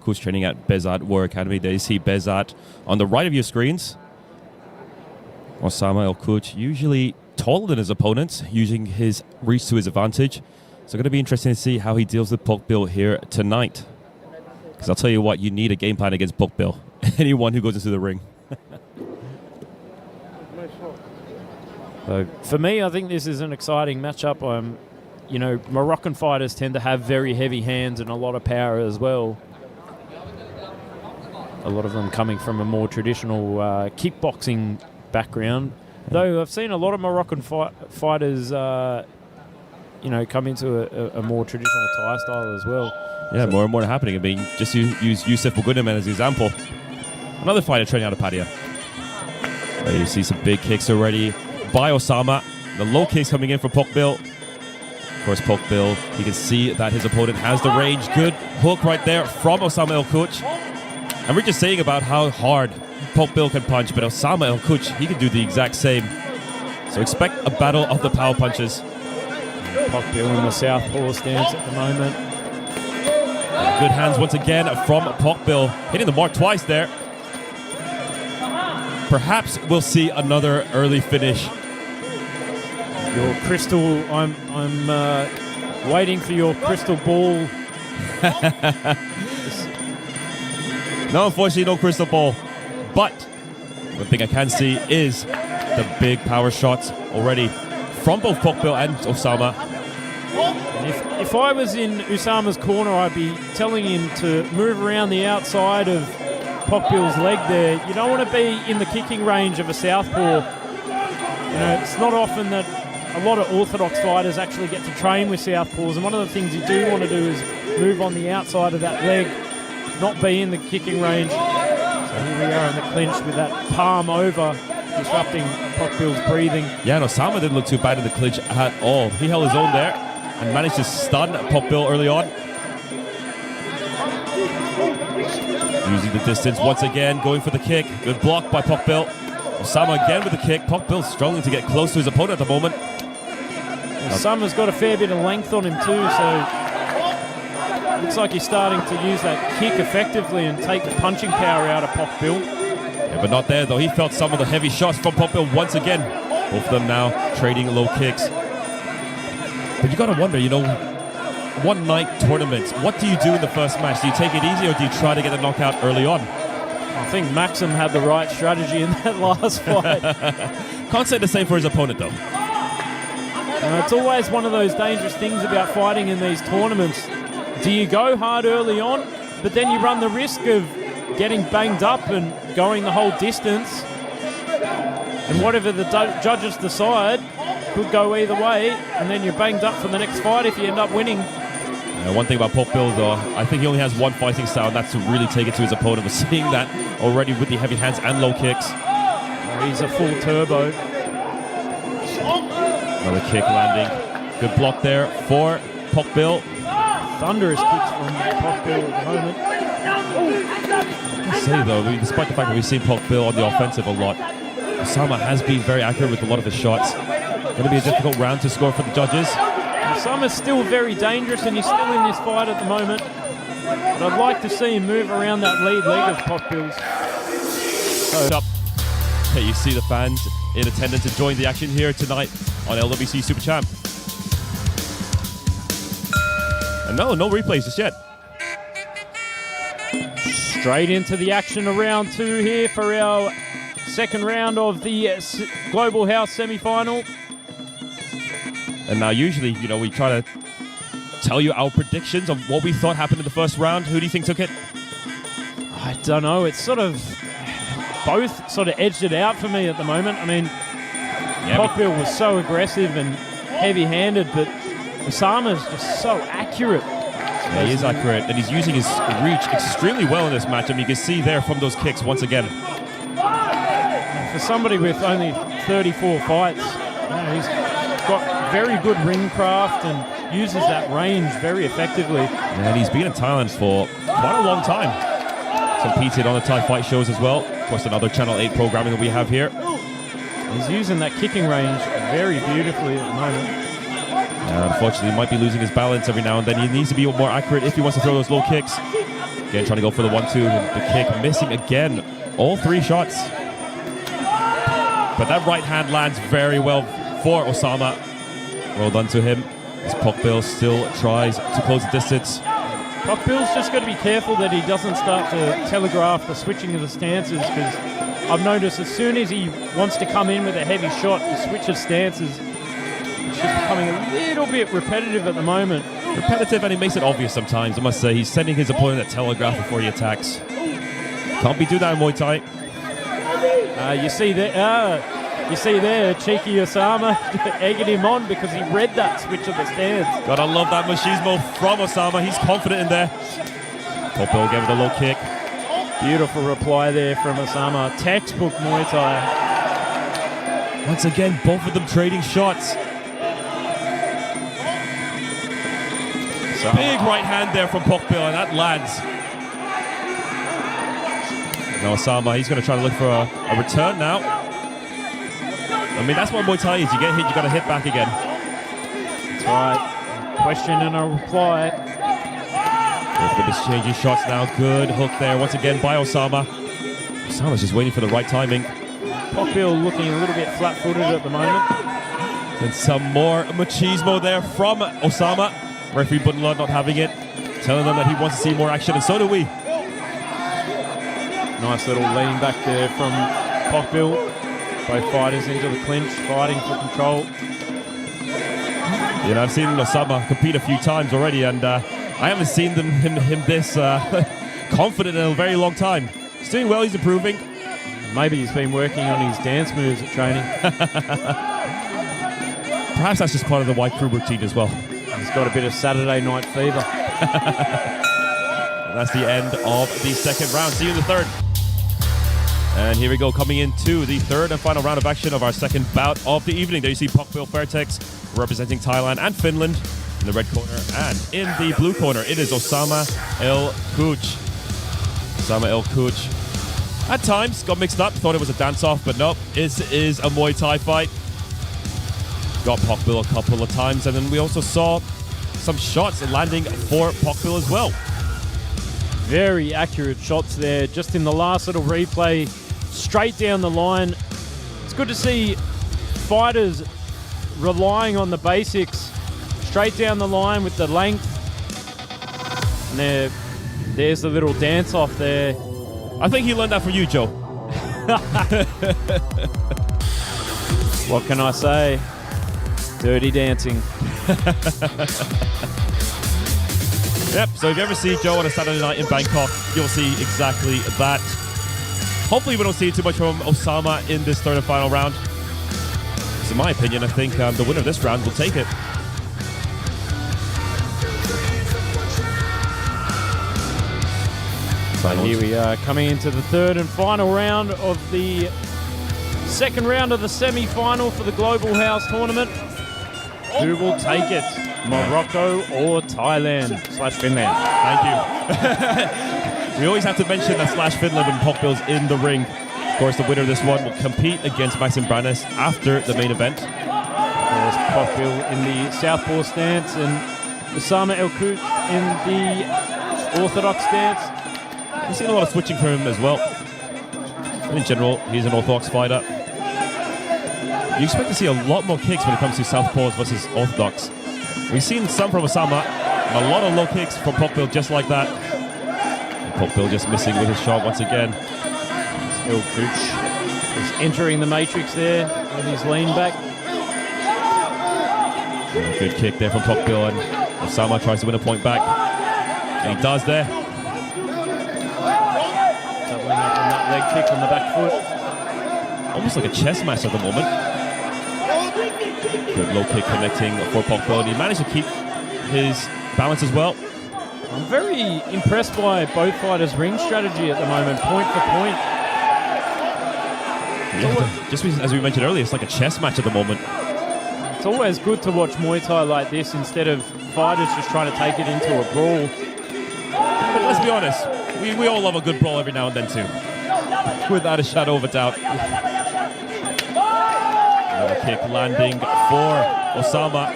who's training at Bezat War Academy. There you see Bezat on the right of your screens. Osama El Kuch, usually taller than his opponents, using his reach to his advantage. So going to be interesting to see how he deals with Pokbil here tonight. Because I'll tell you what, you need a game plan against Pokbil. Anyone who goes into the ring. So for me, I think this is an exciting matchup. You know, Moroccan fighters tend to have very heavy hands and a lot of power as well. A lot of them coming from a more traditional kickboxing background. Though I've seen a lot of Moroccan fighters, you know, come into a more traditional Thai style as well. Yeah, so more and more happening. I mean, just use Youssef Bogunaman as an example. Another fighter training out of Pattaya. There you see some big kicks already by Osama. The low kicks coming in for Pokbil. Of course, Pokbil, you can see that his opponent has the range. Good hook right there from Osama El Kuch. And we're just saying about how hard Pokbil can punch, but Osama El Kuch, he can do the exact same. So expect a battle of the power punches. Pokbil in the southpaw stance at the moment. Good hands once again from Pokbil, hitting the mark twice there. Perhaps we'll see another early finish. Your crystal, I'm waiting for your crystal ball. No, unfortunately, no crystal ball. But one thing I can see is the big power shots already from both Pokbil and Osama. And if I was in Usama's corner, I'd be telling him to move around the outside of Pokbil's leg there. You don't want to be in the kicking range of a southpaw. You know, it's not often that a lot of orthodox fighters actually get to train with southpaws, and one of the things you do want to do is move on the outside of that leg, not be in the kicking range. So here we are in the clinch with that palm over, disrupting Pokbil's breathing. Yeah, and Osama didn't look too bad in the clinch at all. He held his own there and managed to stun Pokbil early on. Using the distance once again, going for the kick. Good block by Pokbil. Osama again with the kick. Pokbil struggling to get close to his opponent at the moment. Osama's got a fair bit of length on him too, so looks like he's starting to use that kick effectively and take the punching power out of Pokbil. Yeah, but not there though. He felt some of the heavy shots from Pokbil once again. Both of them now trading low kicks. But you got to wonder, you know, one night tournaments, what do you do in the first match? Do you take it easy or do you try to get a knockout early on? I think Maxim had the right strategy in that last fight. Can't say the same for his opponent though. It's always one of those dangerous things about fighting in these tournaments. Do you go hard early on, but then you run the risk of getting banged up and going the whole distance? And whatever the judges decide could go either way, and then you're banged up for the next fight if you end up winning. One thing about Pokbil though, I think he only has one fighting style, and that's to really take it to his opponent. We're seeing that already with the heavy hands and low kicks. He's a full turbo. Another kick landing. Good block there for Pokbil. Thunderous kicks from Pokbil at the moment. I say though, despite the fact that we've seen Pokbil on the offensive a lot, Osama has been very accurate with a lot of his shots. Going to be a difficult round to score for the judges. Osama's still very dangerous and he's still in this fight at the moment. But I'd like to see him move around that lead leg of Pokbil's. Okay, you see the fans in attendance enjoying the action here tonight on LWC Super Champ. And no replays just yet. Straight into the action of round two here for our second round of the Global House semi-final. And now usually, you know, we try to tell you our predictions of what we thought happened in the first round. Who do you think took it? I don't know. It's sort of both sort of edged it out for me at the moment. I mean, Pokbil was so aggressive and heavy-handed, but Osama's just so accurate. Yeah, he is accurate, and he's using his reach extremely well in this match. I mean, you can see there from those kicks once again. For somebody with only 34 fights, you know, he's got very good ring craft and uses that range very effectively. And he's been in Thailand for quite a long time. Competed on the Thai fight shows as well. Of course, another Channel 8 programming that we have here. He's using that kicking range very beautifully at the moment. Unfortunately, he might be losing his balance every now and then. He needs to be more accurate if he wants to throw those low kicks. Again, trying to go for the 1-2. The kick missing again. All 3 shots. But that right hand lands very well for Osama. Well done to him. As Pokbil still tries to close the distance. Pokbil's just got to be careful that he doesn't start to telegraph the switching of the stances, because I've noticed as soon as he wants to come in with a heavy shot, he switches stances. It's just becoming a little bit repetitive at the moment. Repetitive, and he makes it obvious sometimes, I must say. He's sending his opponent a telegraph before he attacks. Can't be do that in Muay Thai. You see there, cheeky Osama egging him on because he read that switch of the stance. Gotta love that machismo from Osama. He's confident in there. Pokbil gave it a low kick. Beautiful reply there from Osama. Textbook Muay Thai. Once again, both of them trading shots. Big right hand there from Pokbil, and that lands. Now Osama, he's going to try to look for a return now. I mean, that's what Muay Thai is. You get hit, you got to hit back again. That's right. Question and a reply. With this changing shots now. Good hook there once again by Osama. Osama's just waiting for the right timing. Pokbil looking a little bit flat-footed at the moment. And some more machismo there from Osama. Referee Buddenlod not having it. Telling them that he wants to see more action, and so do we. Nice little lean back there from Pokbil. Both fighters into the clinch, fighting for control. You know, I've seen Osama compete a few times already, and I haven't seen him this confident in a very long time. He's doing well, he's improving. Maybe he's been working on his dance moves at training. Perhaps that's just part of the white crew routine as well. He's got a bit of Saturday night fever. That's the end of the second round. See you in the third. And here we go, coming into the third and final round of action of our second bout of the evening. There you see Pokbil Fairtex representing Thailand and Finland in the red corner. And in the blue corner, it is Osama El Kouch. Osama El Kouch. At times, got mixed up, thought it was a dance-off, but nope, this is a Muay Thai fight. Got Pokbil a couple of times, and then we also saw some shots landing for Pokbil as well. Very accurate shots there, just in the last little replay, straight down the line. It's good to see fighters relying on the basics, straight down the line with the length. And there's the little dance-off there. I think he learned that from you, Joe. What can I say? Dirty dancing. Yep, so if you ever see Joe on a Saturday night in Bangkok, you'll see exactly that. Hopefully we don't see too much from Osama in this third and final round. So in my opinion, I think the winner of this round will take it. So here we are, coming into the third and final round of the second round of the semi-final for the Global House Tournament. Who will take it? Morocco or Thailand / Finland? Thank you. We always have to mention that / Finland when Pokbil's in the ring. Of course, the winner of this one will compete against Maxim Brandes after the main event. There's Pokbil in the southpaw stance and Osama El Kouch in the orthodox stance. We've seen a lot of switching from him as well. In general, he's an orthodox fighter. You expect to see a lot more kicks when it comes to southpaws versus orthodox. We've seen some from Osama, a lot of low kicks from Pokbil just like that. And Pokbil just missing with his shot once again. El Kouch is entering the matrix there with his lean back. Good kick there from Pokbil, and Osama tries to win a point back. And he does there. Doubling up on that leg kick on the back foot. Almost like a chess match at the moment. Good low kick connecting for Pokbil, and he managed to keep his balance as well. I'm very impressed by both fighters' ring strategy at the moment, point for point. Yeah, just as we mentioned earlier, it's like a chess match at the moment. It's always good to watch Muay Thai like this instead of fighters just trying to take it into a brawl. But let's be honest, we all love a good brawl every now and then too. Without a shadow of a doubt. Another kick landing for Osama.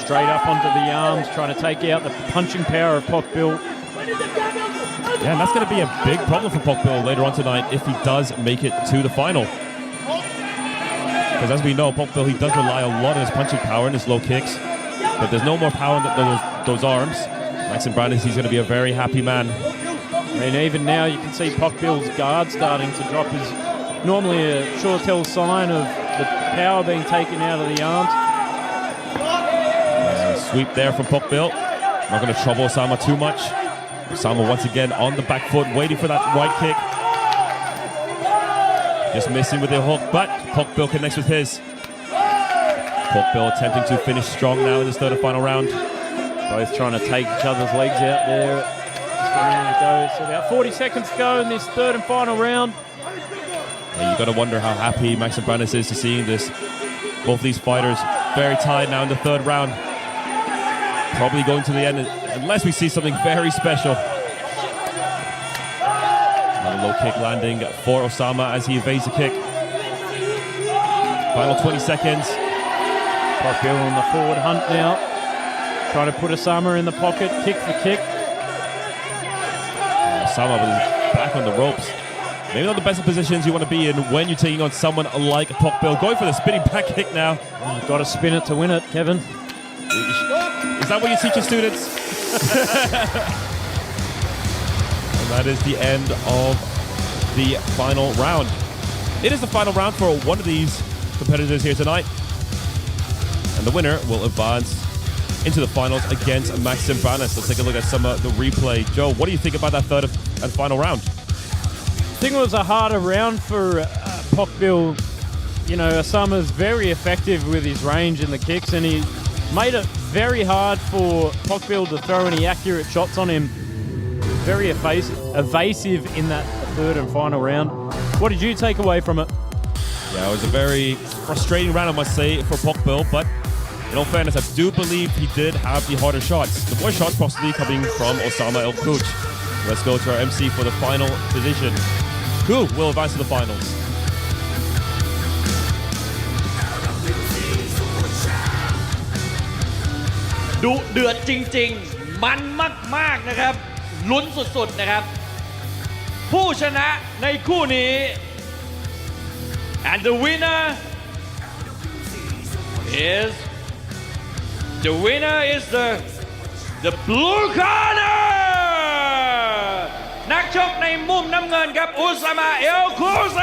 Straight up onto the arms, trying to take out the punching power of Pokbil. Yeah, and that's going to be a big problem for Pokbil later on tonight if he does make it to the final. Because as we know, Pokbil, he does rely a lot on his punching power and his low kicks. But there's no more power in those arms. Maxim Brandes, he's going to be a very happy man. And even now you can see Pokbil's guard starting to drop. Is normally a sure tell sign of the power being taken out of the arms. Sweep there from Pokbil. Not going to trouble Osama too much. Osama once again on the back foot, waiting for that right kick. Just missing with the hook, but Pokbil connects with his. Pokbil attempting to finish strong now in this third and final round. Both trying to take each other's legs out there. Just around to go. So about 40 seconds to go in this third and final round. Yeah, you got to wonder how happy Maxim Brandes is to seeing this. Both these fighters very tied now in the third round. Probably going to the end unless we see something very special. Another low kick landing for Osama as he evades the kick. Final 20 seconds. Pokbil on the forward hunt now. Trying to put Osama in the pocket, kick for kick. Osama with his back on the ropes. Maybe not the best of positions you want to be in when you're taking on someone like Pokbil. Going for the spinning back kick now. Oh, got to spin it to win it, Kevin. Is that what you teach your students? And that is the end of the final round. It is the final round for one of these competitors here tonight. And the winner will advance into the finals against Maxim Brandes. Let's take a look at some of the replay. Joe, what do you think about that third and final round? I think it was a harder round for Pokbil. You know, Osama's very effective with his range and the kicks, and he made it very hard for Pokbil to throw any accurate shots on him. Very evasive in that third and final round. What did you take away from it? Yeah, it was a very frustrating round, I must say, for Pokbil, but in all fairness, I do believe he did have the harder shots. The more shots possibly coming from Osama El Kouch. Let's go to our MC for the final position. Who will advance to the finals? ดุเดือดจริงๆมันมากๆนะครับลุ้นสุดๆนะครับผู้ชนะในคู่นี้ and the winner is the blue corner นักชกในมุมน้ำเงินครับอุซามะเอลคูเซ